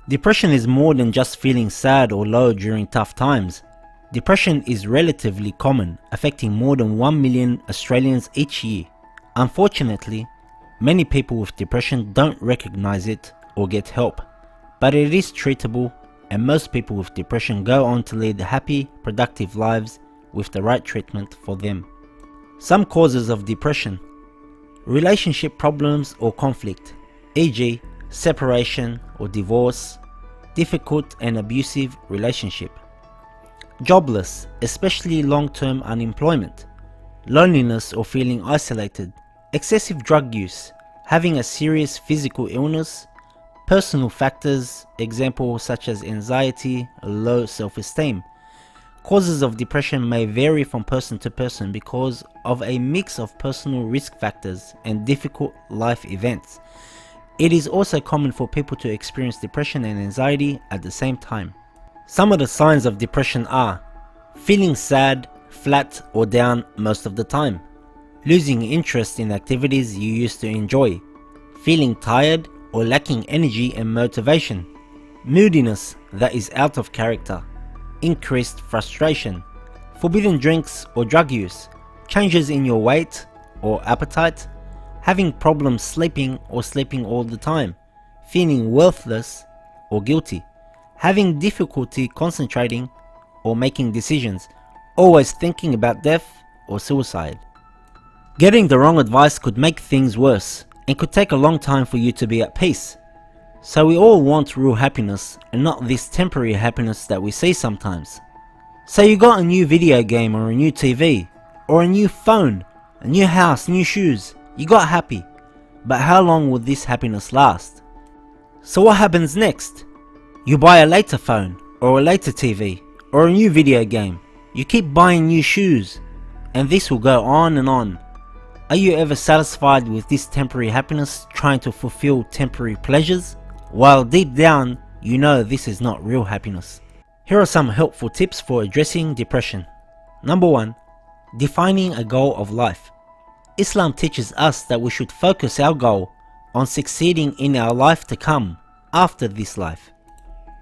Depression is more than just feeling sad or low during tough times. Depression is relatively common, affecting more than 1 million Australians each year. Unfortunately, many people with depression don't recognize it or get help, but it is treatable, and most people with depression go on to lead happy, productive lives with the right treatment for them. Some causes of depression: relationship problems or conflict, e.g. separation or divorce, difficult and abusive relationship. Jobless, especially long-term unemployment, loneliness or feeling isolated, excessive drug use, having a serious physical illness, personal factors, examples such as anxiety or low self-esteem. Causes of depression may vary from person to person because of a mix of personal risk factors and difficult life events. It is also common for people to experience depression and anxiety at the same time. Some of the signs of depression are feeling sad, flat or down most of the time, losing interest in activities you used to enjoy, feeling tired or lacking energy and motivation, moodiness that is out of character, increased frustration, forbidden drinks or drug use, changes in your weight or appetite, having problems sleeping or sleeping all the time, feeling worthless or guilty, having difficulty concentrating or making decisions, always thinking about death or suicide. Getting the wrong advice could make things worse and could take a long time for you to be at peace. So we all want real happiness and not this temporary happiness that we see sometimes. So you got a new video game or a new TV or a new phone, a new house, new shoes. You got happy, but how long will this happiness last? So what happens next? You buy a later phone, or a later TV, or a new video game. You keep buying new shoes, and this will go on and on. Are you ever satisfied with this temporary happiness, trying to fulfill temporary pleasures? While deep down, you know this is not real happiness. Here are some helpful tips for addressing depression. Number 1. Defining a goal of life. Islam teaches us that we should focus our goal on succeeding in our life to come, after this life.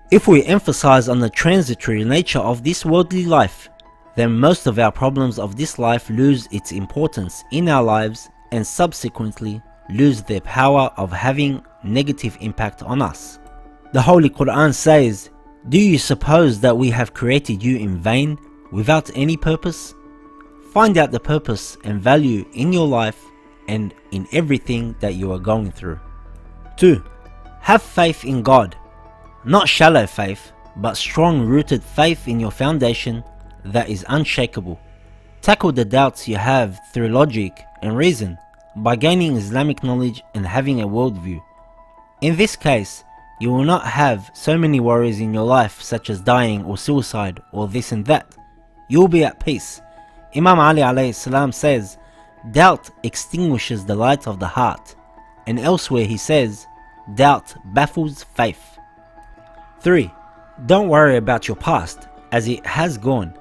If we emphasize on the transitory nature of this worldly life, then most of our problems of this life lose its importance in our lives and subsequently lose their power of having negative impact on us. The Holy Quran says, "Do you suppose that we have created you in vain, without any purpose?" Find out the purpose and value in your life and in everything that you are going through. 2. Have faith in God. Not shallow faith, but strong rooted faith in your foundation that is unshakable. Tackle the doubts you have through logic and reason by gaining Islamic knowledge and having a worldview. In this case, you will not have so many worries in your life such as dying or suicide or this and that. You will be at peace. Imam Ali alayhi salam says, "Doubt extinguishes the light of the heart," and elsewhere he says, "Doubt baffles faith." 3. Don't worry about your past, as it has gone.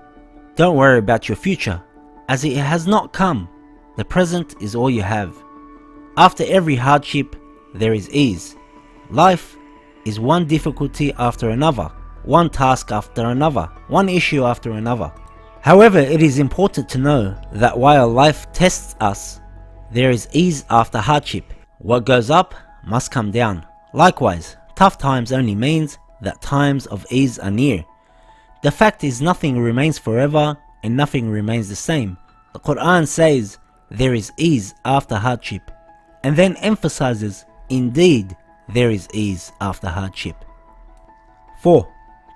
Don't worry about your future, as it has not come. The present is all you have. After every hardship, there is ease. Life is one difficulty after another, one task after another, one issue after another. However, it is important to know that while life tests us, there is ease after hardship. What goes up must come down. Likewise, tough times only means that times of ease are near. The fact is, nothing remains forever and nothing remains the same. The Quran says there is ease after hardship, and then emphasizes, indeed, there is ease after hardship. 4.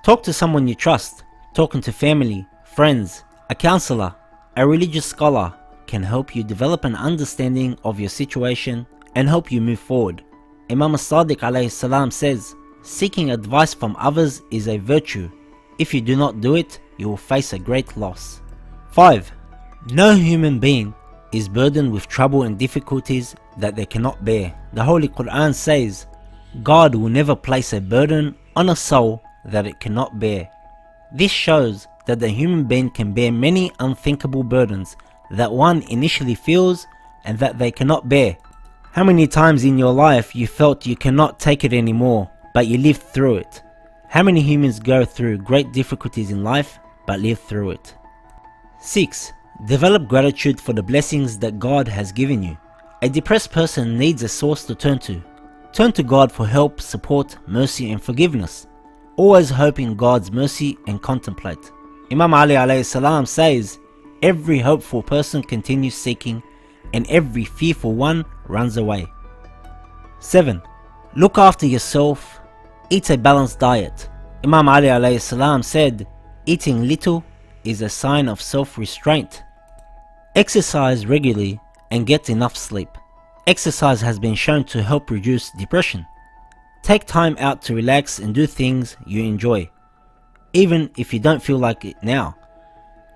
Talk to someone you trust. Talking to family, friends, a counselor, a religious scholar can help you develop an understanding of your situation and help you move forward. Imam Sadiq alayhi salam says, "Seeking advice from others is a virtue. If you do not do it, you will face a great loss." 5. No human being is burdened with trouble and difficulties that they cannot bear. The Holy Quran says, "God will never place a burden on a soul that it cannot bear." This shows that the human being can bear many unthinkable burdens that one initially feels and that they cannot bear. How many times in your life you felt you cannot take it anymore, but you lived through it. How many humans go through great difficulties in life but live through it? 6. Develop gratitude for the blessings that God has given you. A depressed person needs a source to turn to. Turn to God for help, support, mercy and forgiveness. Always hope in God's mercy and contemplate. Imam Ali alayhi salam says, every hopeful person continues seeking and every fearful one runs away. 7. Look after yourself. Eat a balanced diet. Imam Ali alayhi salam said, eating little is a sign of self-restraint. Exercise regularly and get enough sleep. Exercise has been shown to help reduce depression. Take time out to relax and do things you enjoy, even if you don't feel like it now.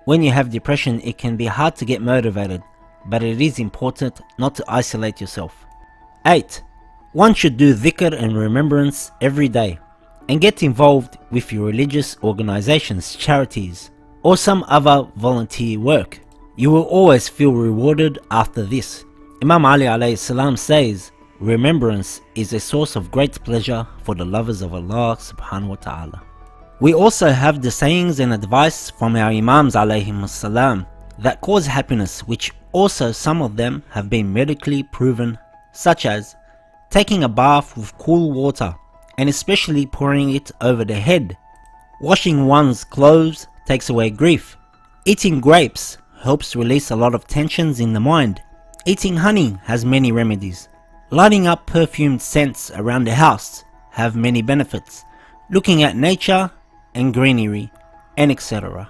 When you have depression, it can be hard to get motivated, but it is important not to isolate yourself. 8. One should do dhikr and remembrance every day, and get involved with your religious organizations, charities, or some other volunteer work. You will always feel rewarded after this. Imam Ali alayhi salam says, remembrance is a source of great pleasure for the lovers of Allah subhanahu wa ta'ala. We also have the sayings and advice from our Imams alayhim salam that cause happiness, which also some of them have been medically proven, such as taking a bath with cool water and especially pouring it over the head. Washing one's clothes takes away grief. Eating grapes helps release a lot of tensions in the mind. Eating honey has many remedies. Lighting up perfumed scents around the house have many benefits. Looking at nature and greenery, and etc.